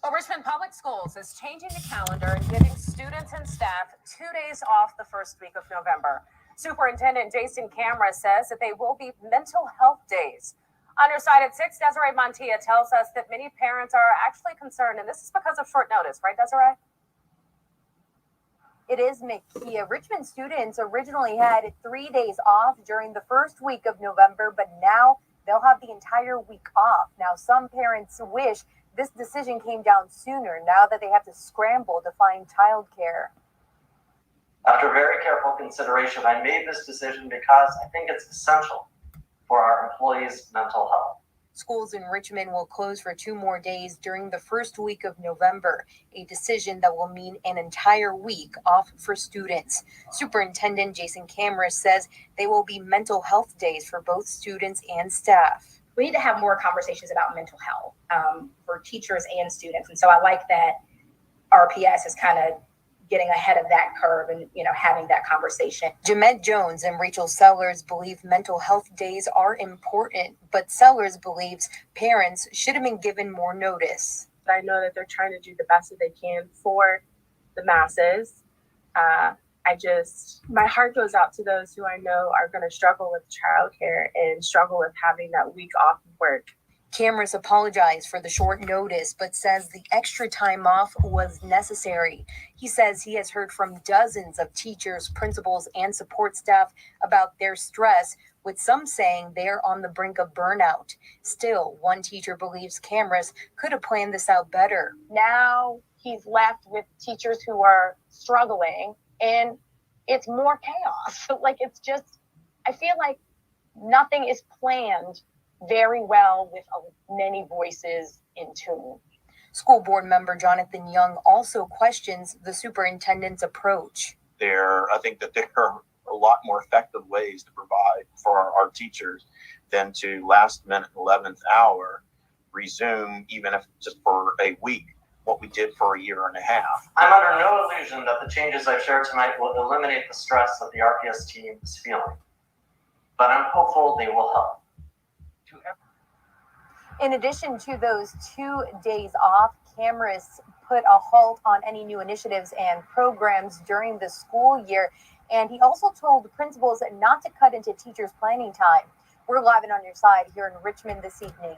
Well, Richmond Public Schools is changing the calendar and giving students and staff 2 days off the first week of November. Superintendent Jason Kamras says that they will be mental health days. On your side at 6, Desiree Montilla tells us that many parents are actually concerned, and this is because of short notice, right, Desiree? It is, Mikia. Richmond students originally had 3 days off during the first week of November, but now they'll have the entire week off. Now, some parents wish this decision came down sooner, now that they have to scramble to find childcare. After very careful consideration, I made this decision because I think it's essential for our employees' mental health. Schools in Richmond will close for 2 more days during the first week of November, a decision that will mean an entire week off for students. Superintendent Jason Kamras says they will be mental health days for both students and staff. We need to have more conversations about mental health for teachers and students. And so I like that RPS is kind of getting ahead of that curve and, having that conversation. Jamette Jones and Rachel Sellers believe mental health days are important, but Sellers believes parents should have been given more notice. I know that they're trying to do the best that they can for the masses. My heart goes out to those who I know are going to struggle with childcare and struggle with having that week off of work. Kamras apologized for the short notice, but says the extra time off was necessary. He says he has heard from dozens of teachers, principals, and support staff about their stress, with some saying they're on the brink of burnout. Still, one teacher believes Kamras could have planned this out better. Now he's left with teachers who are struggling, and it's more chaos. I feel like nothing is planned very well with many voices in tune. School board member Jonathan Young also questions the superintendent's approach. I think that there are a lot more effective ways to provide for our teachers than to last minute 11th hour resume, even if just for a week, what we did for a year and a half. I'm under no illusion that the changes I've shared tonight will eliminate the stress that the RPS team is feeling, but I'm hopeful they will help. In addition to those 2 days off, Kamras put a halt on any new initiatives and programs during the school year. And he also told principals not to cut into teachers' planning time. We're live and on your side here in Richmond this evening.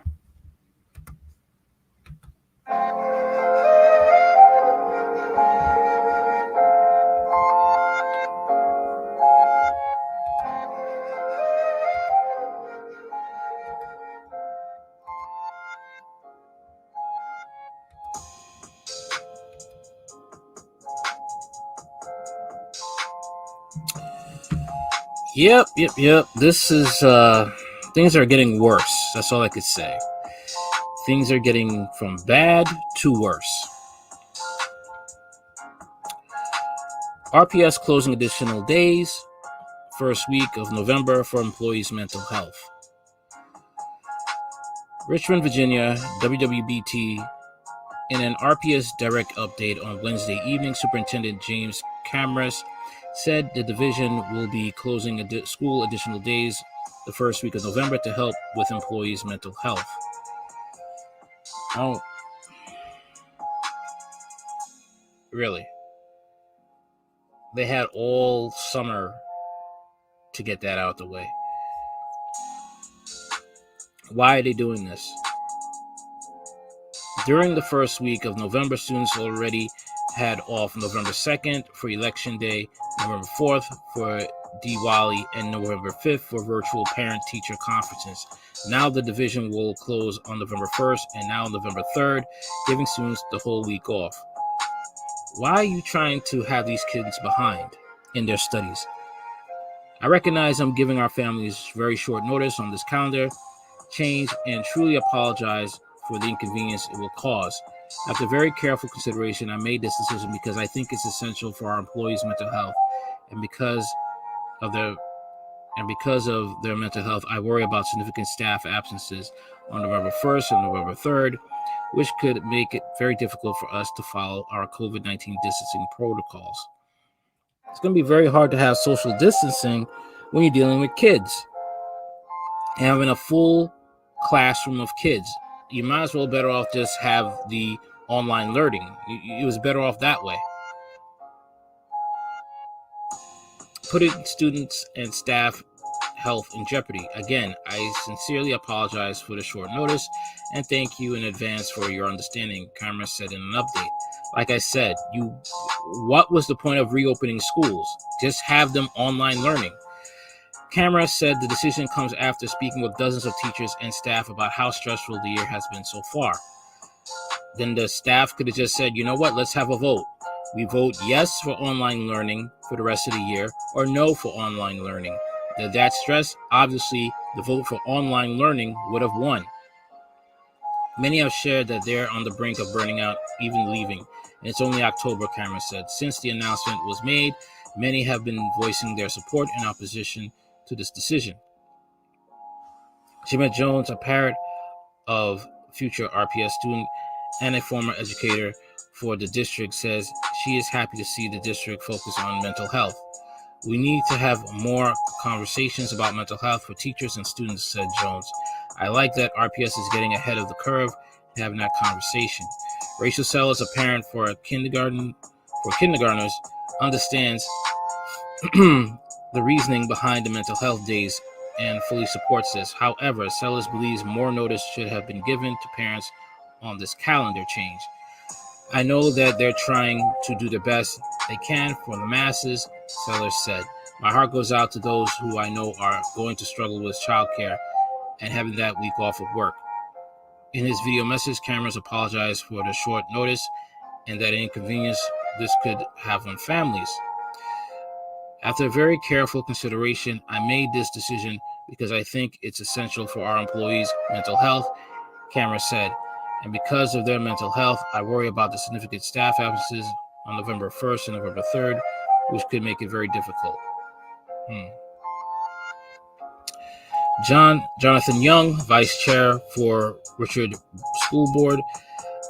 Yep. This is, things are getting worse. That's all I could say. Things are getting from bad to worse. RPS closing additional days, first week of November for employees' mental health. Richmond, Virginia, WWBT. In an RPS Direct update on Wednesday evening, Superintendent Jason Kamras said the division will be closing school additional days the first week of November to help with employees' mental health. Oh, really? They had all summer to get that out the way. Why are they doing this? During the first week of November, students already had off November 2nd for Election Day, November 4th for Diwali, and November 5th for virtual parent-teacher conferences. Now the division will close on November 1st and now November 3rd, giving students the whole week off. Why are you trying to have these kids behind in their studies? I recognize I'm giving our families very short notice on this calendar change and truly apologize for the inconvenience it will cause. After very careful consideration, I made this decision because I think it's essential for our employees' mental health, and because of their mental health, I worry about significant staff absences on November 1st and November 3rd, which could make it very difficult for us to follow our COVID-19 distancing protocols. It's going to be very hard to have social distancing when you're dealing with kids. Having a full classroom of kids, you might as well better off just have the online learning. It was better off that way. Putting students and staff health in jeopardy. Again, I sincerely apologize for the short notice and thank you in advance for your understanding, Kamras said in an update. Like I said, what was the point of reopening schools? Just have them online learning. Kamras said the decision comes after speaking with dozens of teachers and staff about how stressful the year has been so far. Then the staff could have just said, you know what, let's have a vote. We vote yes for online learning for the rest of the year or no for online learning. Did that stress? Obviously, the vote for online learning would have won. Many have shared that they're on the brink of burning out, even leaving. And it's only October, Kamras said. Since the announcement was made, many have been voicing their support and opposition to this decision. Jeanette Jones, a parent of future RPS student and a former educator for the district, says she is happy to see the district focus on mental health. We need to have more conversations about mental health for teachers and students, said Jones. I like that RPS is getting ahead of the curve and having that conversation. Rachel Sellers, a parent for kindergartners, understands the reasoning behind the mental health days and fully supports this. However, Sellers believes more notice should have been given to parents on this calendar change. I know that they're trying to do the best they can for the masses, Sellers said. My heart goes out to those who I know are going to struggle with childcare and having that week off of work. In his video message, Kamras apologized for the short notice and that inconvenience this could have on families. After very careful consideration, I made this decision because I think it's essential for our employees' mental health, Kamras said. And because of their mental health, I worry about the significant staff absences on November 1st and November 3rd, which could make it very difficult. Jonathan Young, vice chair for Richard School Board,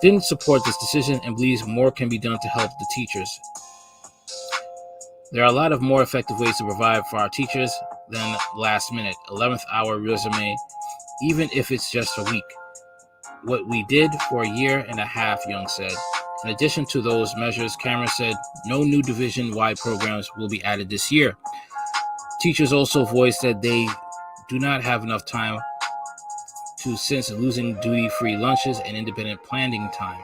didn't support this decision and believes more can be done to help the teachers. There are a lot of more effective ways to provide for our teachers than last minute, 11th hour resume, even if it's just a week. What we did for a year and a half, Young said. In addition to those measures, Kamras said no new division-wide programs will be added this year. Teachers also voiced that they do not have enough time since losing duty-free lunches and independent planning time.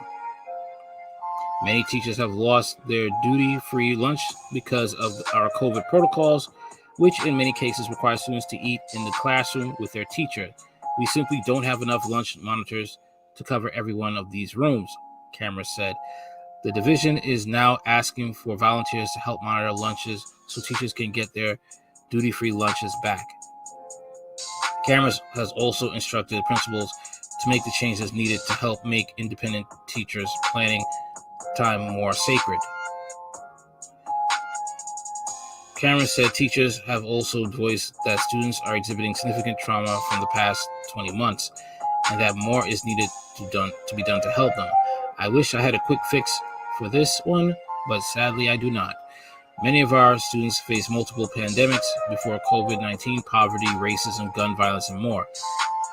Many teachers have lost their duty-free lunch because of our COVID protocols, which in many cases require students to eat in the classroom with their teacher. We simply don't have enough lunch monitors to cover every one of these rooms, Kamras said. The division is now asking for volunteers to help monitor lunches so teachers can get their duty-free lunches back. Kamras has also instructed principals to make the changes needed to help make independent teachers' planning time more sacred. Kamras said teachers have also voiced that students are exhibiting significant trauma from the past 20 months and that more is needed to be done to help them. I wish I had a quick fix for this one, but sadly I do not. Many of our students face multiple pandemics before COVID-19, poverty, racism, gun violence, and more.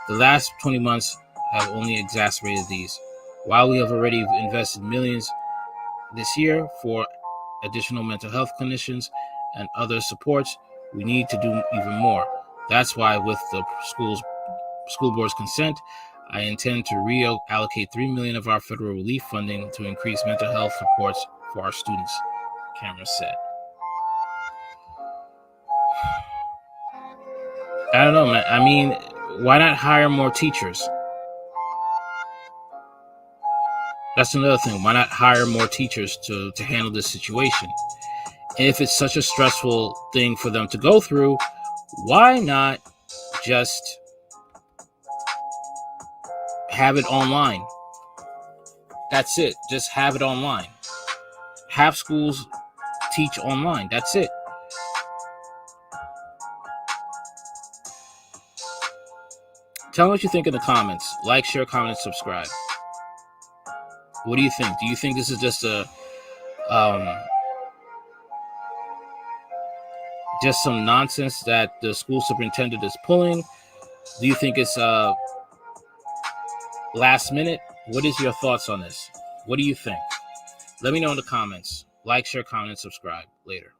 The last 20 months have only exacerbated these. While we have already invested millions this year for additional mental health clinicians and other supports, we need to do even more. That's why, with the school board's consent, I intend to reallocate $3 million of our federal relief funding to increase mental health supports for our students, Kamras said. I don't know, man. I mean, why not hire more teachers? That's another thing. Why not hire more teachers to handle this situation? And if it's such a stressful thing for them to go through, why not just have it online? That's it. Just have it online. Have schools teach online. That's it. Tell me what you think in the comments. Like, share, comment, and subscribe. What do you think? Do you think this is just just some nonsense that the school superintendent is pulling? Do you think it's last minute? What is your thoughts on this? What do you think? Let me know in the comments. Like, share, comment, and subscribe. Later.